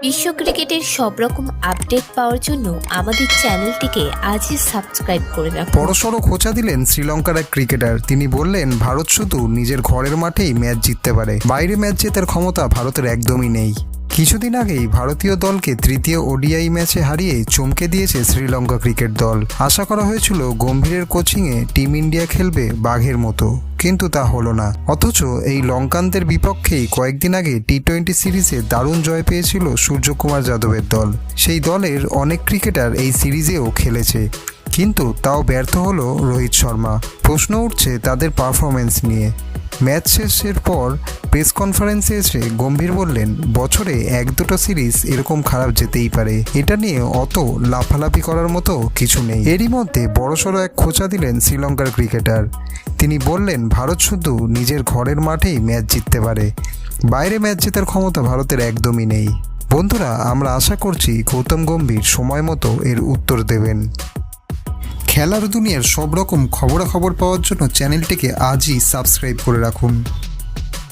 বিশ্ব ক্রিকেটের সব রকম আপডেট পাওয়ার জন্য আমাদের চ্যানেলটিকে আজই সাবস্ক্রাইব করে রাখুন। বড়সড় খোঁচা দিলেন শ্রীলঙ্কার এক ক্রিকেটার। তিনি বললেন, ভারত শুধু নিজের ঘরের মাঠেই ম্যাচ জিততে পারে, বাইরে ম্যাচ জেতার ক্ষমতা ভারতের একদমই নেই। কিছুদিন আগেই ভারতীয় দলকে তৃতীয় ওডিআই ম্যাচে হারিয়ে চমকে দিয়েছে শ্রীলঙ্কা ক্রিকেট দল। আশা করা হয়েছিল গম্ভীরের কোচিংয়ে টিম ইন্ডিয়া খেলবে বাঘের মতো, কিন্তু তা হলো না। অথচ এই লঙ্কানদের বিপক্ষেই কয়েকদিন আগে টি-20 সিরিজে দারুণ জয় পেয়েছিল সূর্যকুমার যাদবের দল। সেই দলের অনেক ক্রিকেটার এই সিরিজেও খেলেছে, কিন্তু তাও ব্যর্থ হলো রোহিত শর্মা। প্রশ্ন উঠছে তাদের পারফরমেন্স নিয়ে। ম্যাচ শেষের পর প্রেস কনফারেন্সে এসে গম্ভীর বললেন, বছরে 1-2 সিরিজ এরকম খারাপ যেতেই পারে, এটা নিয়ে অত লাফালাফি করার মতো কিছু নেই। এরই মধ্যে বড়সড় এক খোঁচা দিলেন শ্রীলঙ্কার ক্রিকেটার। তিনি বললেন, ভারত শুধু নিজের ঘরের মাঠেই ম্যাচ জিততে পারে, বাইরে ম্যাচ জেতার ক্ষমতা ভারতের একদমই নেই। বন্ধুরা, আমরা আশা করছি গৌতম গম্ভীর সময় মতো এর উত্তর দেবেন। খেলার দুনিয়ার সব রকম খবরাখবর পাওয়ার জন্য চ্যানেলটিকে আজই সাবস্ক্রাইব করে রাখুন।